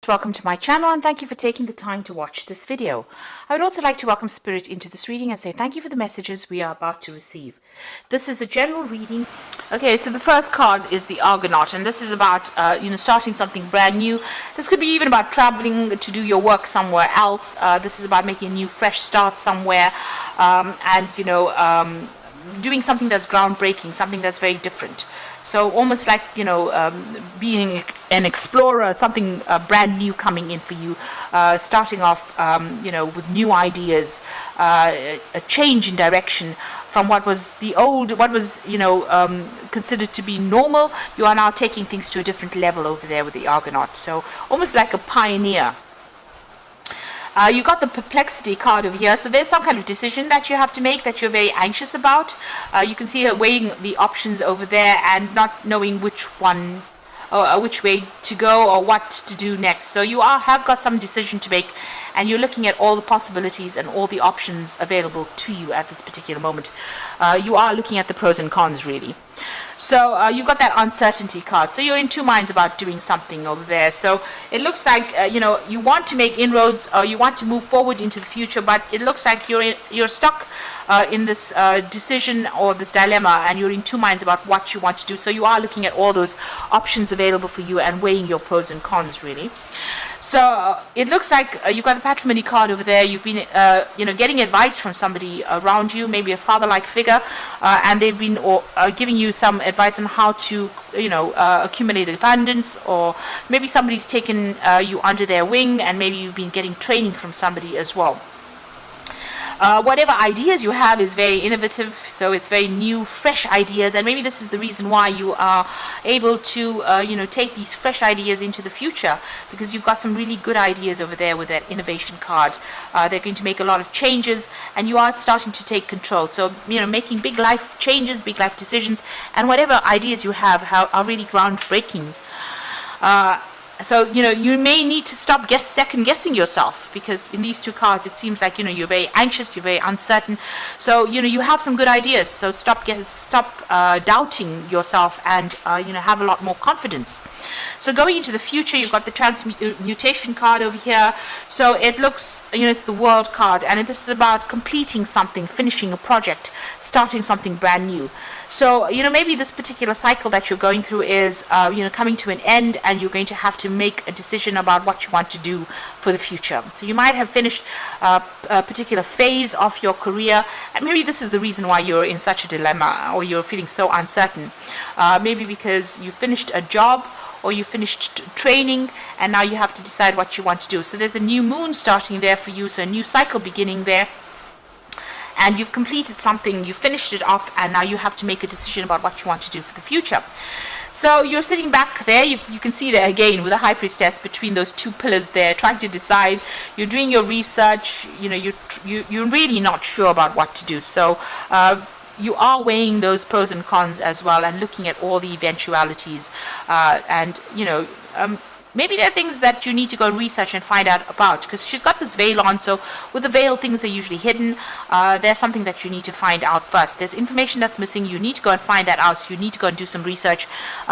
Welcome to my channel and thank you for taking the time to watch this video. I would also like to welcome Spirit into this reading and say thank you for the messages we are about to receive. This is a general reading. Okay, so the first card is the Argonaut, and this is about starting something brand new. This could be even about traveling to do your work somewhere else. This is about making a new fresh start somewhere, doing something that's groundbreaking, something that's very different. So almost like, being an explorer, something brand new coming in for you, starting off, with new ideas, a change in direction from what was considered to be normal. You are now taking things to a different level over there with the Argonaut. So almost like a pioneer. You got the perplexity card over here, so there's some kind of decision that you have to make that you're very anxious about. You can see her weighing the options over there and not knowing which one or which way to go or what to do next. So you have got some decision to make, and you're looking at all the possibilities and all the options available to you at this particular moment. You are looking at the pros and cons, really. So you've got that uncertainty card. So you're in two minds about doing something over there. So it looks like you want to make inroads, or you want to move forward into the future, but it looks like you're stuck in this decision or this dilemma, and you're in two minds about what you want to do. So you are looking at all those options available for you and weighing your pros and cons, really. So it looks like you've got the patrimony card over there. You've been getting advice from somebody around you, maybe a father-like figure, and they've been giving you some advice on how to accumulate abundance, or maybe somebody's taken you under their wing, and maybe you've been getting training from somebody as well. Whatever ideas you have is very innovative, so it's very new, fresh ideas, and maybe this is the reason why you are able to take these fresh ideas into the future, because you've got some really good ideas over there with that innovation card. They're going to make a lot of changes, and you are starting to take control. So making big life changes, big life decisions, and whatever ideas you have are really groundbreaking. So you may need to stop second guessing yourself, because in these two cards it seems like you're very anxious, you're very uncertain. So you have some good ideas. So stop doubting yourself, and have a lot more confidence. So going into the future, you've got the transmutation card over here. So it looks it's the World card, and this is about completing something, finishing a project, starting something brand new. So maybe this particular cycle that you're going through is coming to an end, and you're going to have to make a decision about what you want to do for the future. So you might have finished a particular phase of your career, and maybe this is the reason why you're in such a dilemma, or you're feeling so uncertain. Maybe because you finished a job, or you finished training, and now you have to decide what you want to do. So there's a new moon starting there for you, so a new cycle beginning there. And you've completed something, you finished it off, and now you have to make a decision about what you want to do for the future. So you're sitting back there, you can see there again with the High Priestess between those two pillars there, trying to decide. You're doing your research, you're really not sure about what to do. So you are weighing those pros and cons as well, and looking at all the eventualities, maybe there are things that you need to go and research and find out about, because she's got this veil on. So with the veil, things are usually hidden. There's something that you need to find out first. There's information that's missing. You need to go and find that out. So you need to go and do some research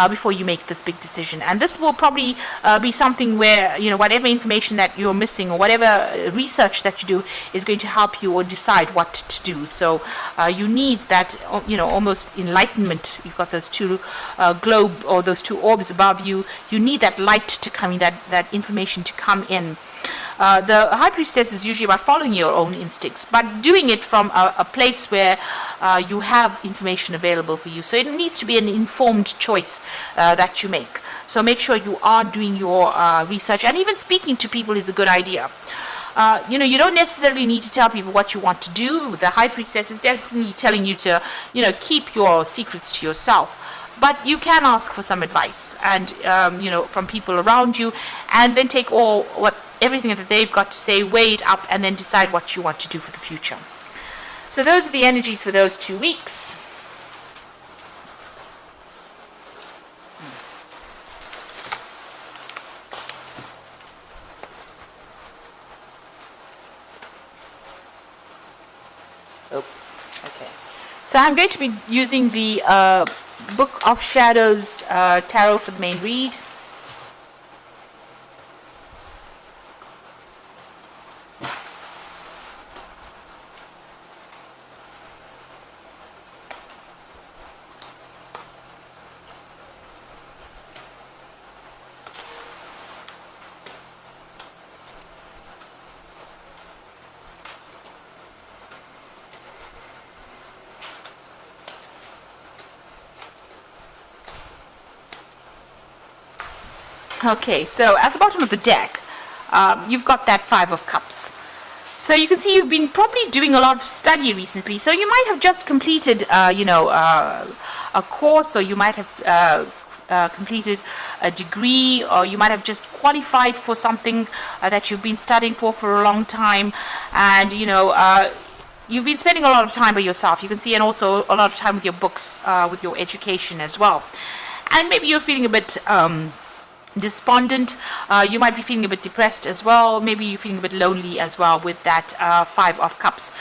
before you make this big decision. And this will probably be something where, whatever information that you're missing, or whatever research that you do, is going to help you or decide what to do. So you need that, almost enlightenment. You've got those two globe, or those two orbs above you. You need that light to come, that information to come in. The High Priestess is usually about following your own instincts, but doing it from a place where you have information available for you. So it needs to be an informed choice that you make. So make sure you are doing your research, and even speaking to people is a good idea. You don't necessarily need to tell people what you want to do. The High Priestess is definitely telling you to, keep your secrets to yourself. But you can ask for some advice, and from people around you, and then take everything that they've got to say, weigh it up, and then decide what you want to do for the future. So those are the energies for those 2 weeks. Okay. So I'm going to be using the Book of Shadows Tarot for the main read. Okay, so at the bottom of the deck, you've got that Five of Cups. So you can see you've been probably doing a lot of study recently. So you might have just completed, a course, or you might have completed a degree, or you might have just qualified for something that you've been studying for a long time, and you've been spending a lot of time by yourself. You can see, and also a lot of time with your books, with your education as well. And maybe you're feeling a bit despondent. You might be feeling a bit depressed as well. Maybe you're feeling a bit lonely as well with that Five of Cups.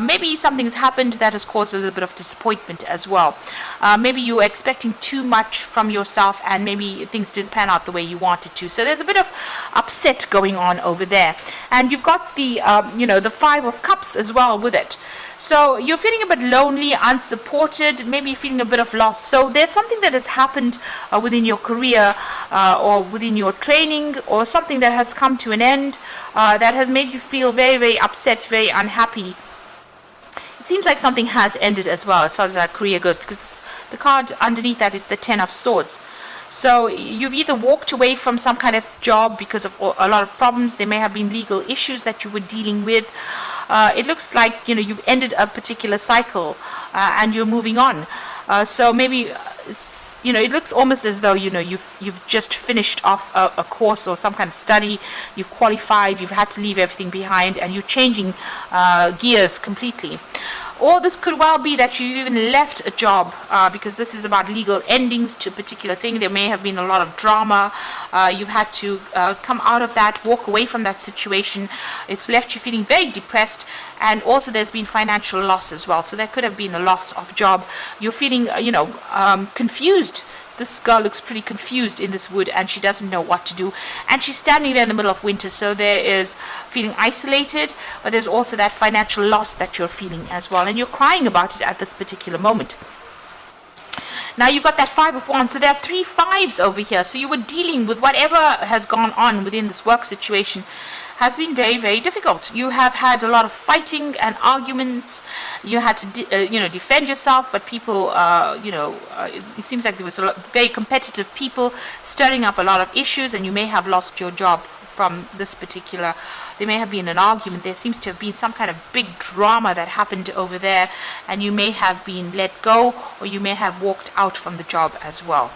Maybe something's happened that has caused a little bit of disappointment as well. Maybe you were expecting too much from yourself, and maybe things didn't pan out the way you wanted to. So there's a bit of upset going on over there. And you've got the the Five of Cups as well with it. So you're feeling a bit lonely, unsupported, maybe feeling a bit of loss. So there's something that has happened within your career, or within your training, or something that has come to an end, that has made you feel very, very upset, very unhappy. It seems like something has ended as well, as far as that career goes, because the card underneath that is the Ten of Swords. So you've either walked away from some kind of job because of a lot of problems. There may have been legal issues that you were dealing with. It looks like you've ended a particular cycle, and you're moving on. So maybe it looks almost as though you've just finished off a course or some kind of study. You've qualified. You've had to leave everything behind, and you're changing gears completely. Or this could well be that you even left a job, because this is about legal endings to a particular thing. There may have been a lot of drama. You've had to come out of that, walk away from that situation. It's left you feeling very depressed, and also there's been financial loss as well. So there could have been a loss of job. You're feeling, confused. This girl looks pretty confused in this wood, and she doesn't know what to do. And she's standing there in the middle of winter, so there is feeling isolated, but there's also that financial loss that you're feeling as well. And you're crying about it at this particular moment. Now you've got that Five of Wands, so there are 3 fives over here. So you were dealing with whatever has gone on within this work situation has been very, very difficult. You have had a lot of fighting and arguments. You had to, defend yourself, but people, it seems like there was a lot very competitive people stirring up a lot of issues, and you may have lost your job from this particular. There may have been an argument. There seems to have been some kind of big drama that happened over there, and you may have been let go, or you may have walked out from the job as well.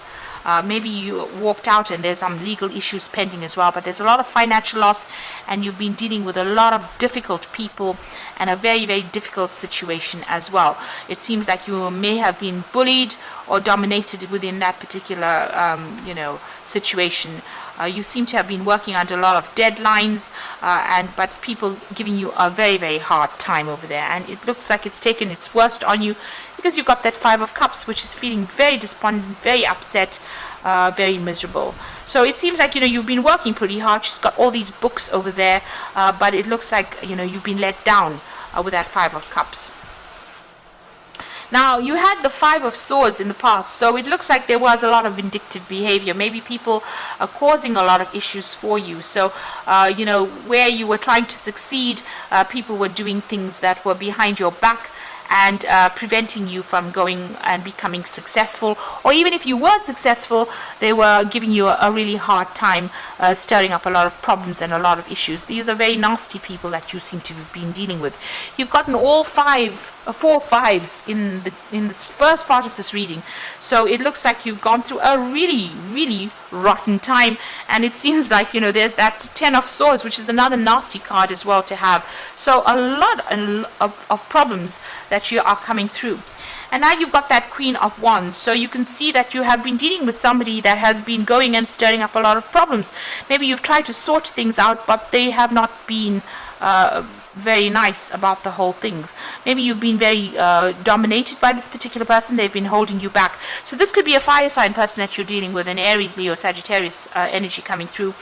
Maybe you walked out and there's some legal issues pending as well, but there's a lot of financial loss, and you've been dealing with a lot of difficult people and a very, very difficult situation as well. It seems like you may have been bullied or dominated within that particular, situation. You seem to have been working under a lot of deadlines, but people giving you a very, very hard time over there, and it looks like it's taken its worst on you, because you've got that Five of Cups, which is feeling very despondent, very upset, very miserable. So it seems like you've been working pretty hard. She's got all these books over there, but it looks like you've been let down with that Five of Cups. Now, you had the Five of Swords in the past, so it looks like there was a lot of vindictive behavior. Maybe people are causing a lot of issues for you. So, where you were trying to succeed, people were doing things that were behind your back and preventing you from going and becoming successful. Or even if you were successful, they were giving you a really hard time, stirring up a lot of problems and a lot of issues. These are very nasty people that you seem to have been dealing with. You've gotten all 4 fives in this first part of this reading. So it looks like you've gone through a really, really rotten time, and it seems like there's that Ten of Swords, which is another nasty card as well to have. So a lot of problems that you are coming through. And now you've got that Queen of Wands, so you can see that you have been dealing with somebody that has been going and stirring up a lot of problems. Maybe you've tried to sort things out, but they have not been very nice about the whole thing. Maybe you've been very dominated by this particular person. They've been holding you back. So this could be a fire sign person that you're dealing with, an Aries, Leo, Sagittarius energy coming through.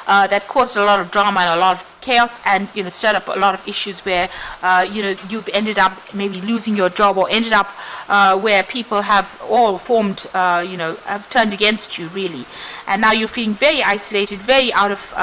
That caused a lot of drama and a lot of chaos, and stirred up a lot of issues where you've ended up maybe losing your job, or ended up where people have all formed, have turned against you really, and now you're feeling very isolated, very out of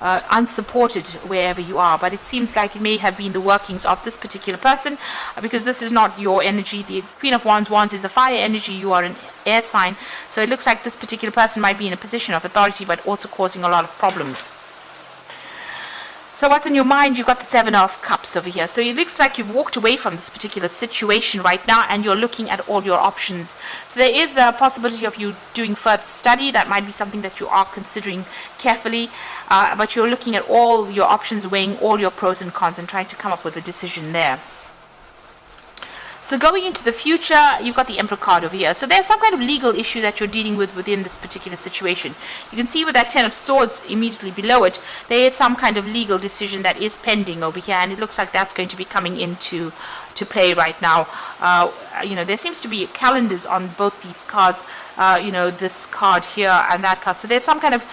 unsupported wherever you are. But it seems like it may have been the workings of this particular person, because this is not your energy. The Queen of Wands is a fire energy. You are an air sign, so it looks like this particular person might be in a position of authority, but also causing a lot of problems. So what's in your mind? You've got the Seven of Cups over here. So it looks like you've walked away from this particular situation right now, and you're looking at all your options. So there is the possibility of you doing further study. That might be something that you are considering carefully, but you're looking at all your options, weighing all your pros and cons, and trying to come up with a decision there. So going into the future, you've got the Emperor card over here. So there's some kind of legal issue that you're dealing with within this particular situation. You can see with that Ten of Swords immediately below it, there is some kind of legal decision that is pending over here, and it looks like that's going to be coming into play right now. There seems to be calendars on both these cards, this card here and that card. So there's some kind of,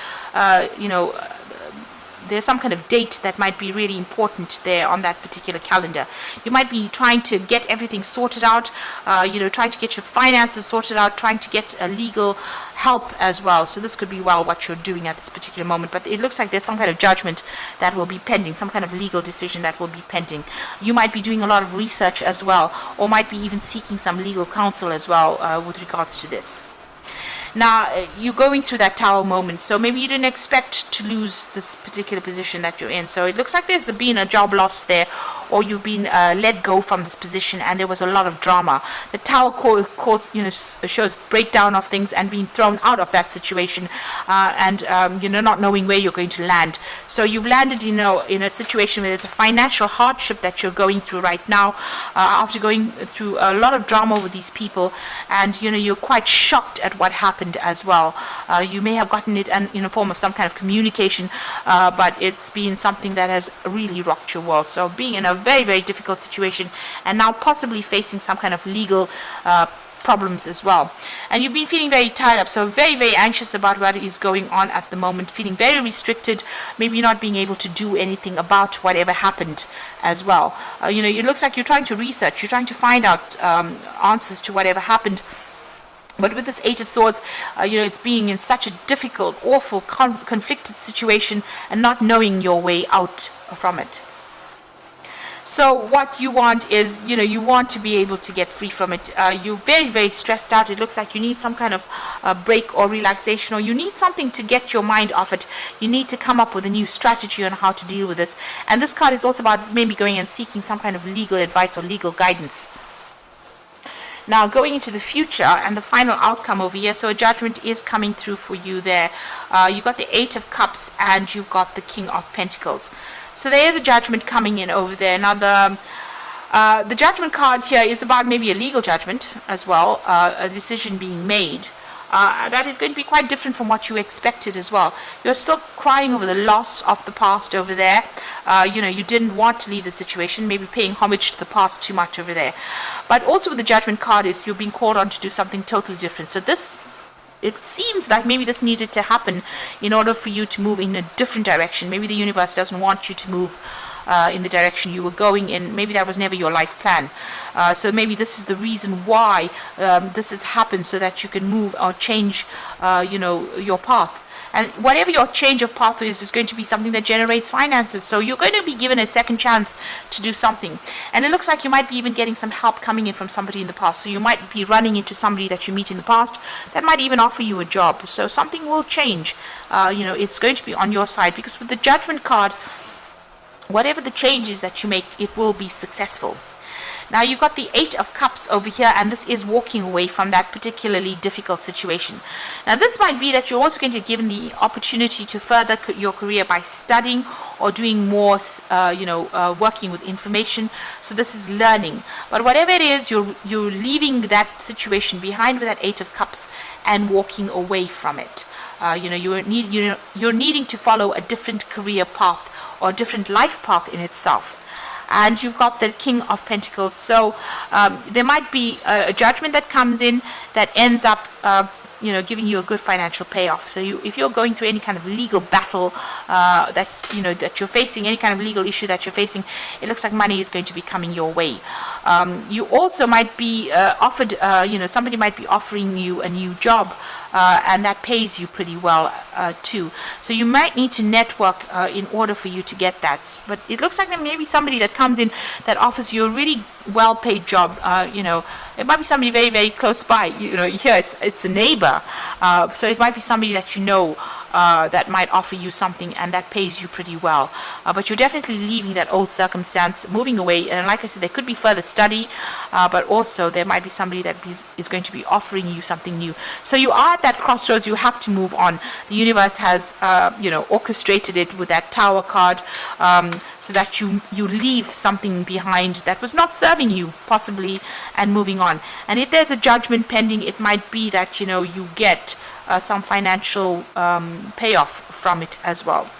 there's some kind of date that might be really important there on that particular calendar. You might be trying to get everything sorted out, trying to get your finances sorted out, trying to get legal help as well. So this could be what you're doing at this particular moment. But it looks like there's some kind of judgment that will be pending, some kind of legal decision that will be pending. You might be doing a lot of research as well, or might be even seeking some legal counsel as well with regards to this. Now, you're going through that Tower moment, so maybe you didn't expect to lose this particular position that you're in. So it looks like there's been a job loss there, or you've been let go from this position, and there was a lot of drama. The Tower shows breakdown of things and being thrown out of that situation, and not knowing where you're going to land. So you've landed, in a situation where there's a financial hardship that you're going through right now, after going through a lot of drama with these people, and you're quite shocked at what happened as well. You may have gotten it in a form of some kind of communication, but it's been something that has really rocked your world. So being in a very, very difficult situation, and now possibly facing some kind of legal problems as well. And you've been feeling very tied up, so very, very anxious about what is going on at the moment, feeling very restricted, maybe not being able to do anything about whatever happened as well. It looks like you're trying to research, you're trying to find out answers to whatever happened. But with this Eight of Swords, it's being in such a difficult, awful, conflicted situation and not knowing your way out from it. So what you want is, you want to be able to get free from it. You're very, very stressed out. It looks like you need some kind of break or relaxation, or you need something to get your mind off it. You need to come up with a new strategy on how to deal with this. And this card is also about maybe going and seeking some kind of legal advice or legal guidance. Now, going into the future and the final outcome over here, so a judgment is coming through for you there. You've got the Eight of Cups and you've got the King of Pentacles. So there is a judgment coming in over there. Now, the judgment card here is about maybe a legal judgment as well, a decision being made. That is going to be quite different from what you expected as well. You're still crying over the loss of the past over there. You didn't want to leave the situation, maybe paying homage to the past too much over there. But also with the judgment card is you're being called on to do something totally different. So it seems like maybe this needed to happen in order for you to move in a different direction. Maybe the universe doesn't want you to move in the direction you were going in. Maybe that was never your life plan. So maybe this is the reason why this has happened, so that you can move or change, your path. And whatever your change of path is going to be something that generates finances. So you're going to be given a second chance to do something. And it looks like you might be even getting some help coming in from somebody in the past. So you might be running into somebody that you meet in the past that might even offer you a job. So something will change. It's going to be on your side, because with the Judgment card, whatever the changes that you make, it will be successful. Now you've got the Eight of Cups over here, and this is walking away from that particularly difficult situation. Now this might be that you're also going to be given the opportunity to further your career by studying or doing more, working with information. So this is learning. But whatever it is, you're leaving that situation behind with that Eight of Cups and walking away from it. You're needing to follow a different career path or a different life path in itself. And you've got the King of Pentacles. So there might be a judgment that comes in that ends up giving you a good financial payoff. So if you're going through any kind of legal battle that you're facing, any kind of legal issue that you're facing, it looks like money is going to be coming your way. You also might be offered, somebody might be offering you a new job, and that pays you pretty well too. So you might need to network in order for you to get that. But it looks like there may be somebody that comes in that offers you a really well-paid job. It might be somebody very, very close by. Here it's a neighbor, so it might be somebody that you know. That might offer you something and that pays you pretty well, but you're definitely leaving that old circumstance, moving away. And like I said, there could be further study, but also there might be somebody that is going to be offering you something new. So you are at that crossroads. You have to move on. The universe has orchestrated it with that Tower card, so that you leave something behind that was not serving you possibly, and moving on. And if there's a judgment pending, it might be that you get some financial payoff from it as well.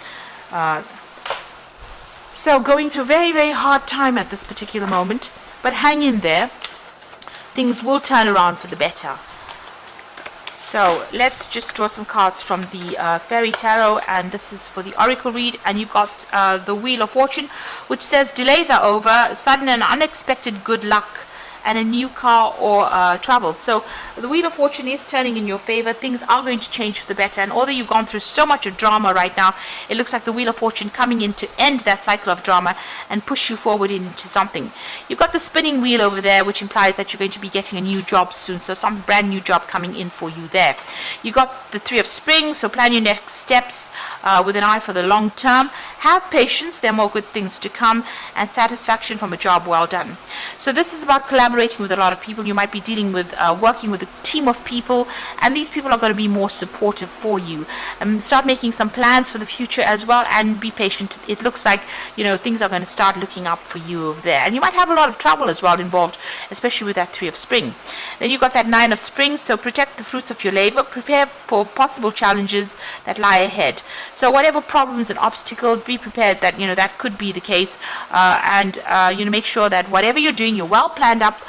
So going through a very, very hard time at this particular moment, but hang in there. Things will turn around for the better. So let's just draw some cards from the Fairy Tarot, and this is for the Oracle read. And you've got the Wheel of Fortune, which says delays are over, sudden and unexpected good luck, and a new car or travel. So the Wheel of Fortune is turning in your favor. Things are going to change for the better. And although you've gone through so much of drama right now, it looks like the Wheel of Fortune coming in to end that cycle of drama and push you forward into something. You've got the spinning wheel over there, which implies that you're going to be getting a new job soon. So some brand new job coming in for you there. You got the Three of Spring, so plan your next steps with an eye for the long term. Have patience, there are more good things to come, and satisfaction from a job well done. So this is about collaborating with a lot of people. You might be dealing with working with a team of people, and these people are going to be more supportive for you. Start making some plans for the future as well, and be patient. It looks like things are going to start looking up for you over there, and you might have a lot of trouble as well involved, especially with that Three of Spring. Then you've got that Nine of Spring, so protect the fruits of your labor, prepare for possible challenges that lie ahead. So whatever problems and obstacles, be prepared that that could be the case, and make sure that whatever you're doing, you're well planned up,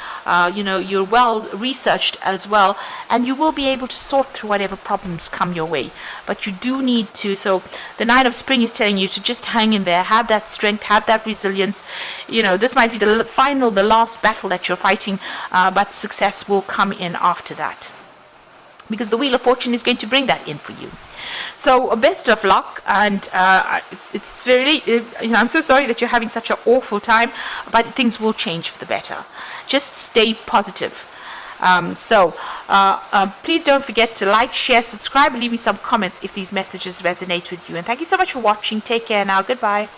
you're well researched as well, and you will be able to sort through whatever problems come your way. But you do need to, so the Nine of Spring is telling you to just hang in there, have that strength, have that resilience. This might be the last battle that you're fighting, but success will come in after that, because the Wheel of Fortune is going to bring that in for you. So best of luck, and it's really, I'm so sorry that you're having such an awful time, but things will change for the better. Just stay positive. Please don't forget to like, share, subscribe, and leave me some comments if these messages resonate with you. And thank you so much for watching. Take care now. Goodbye.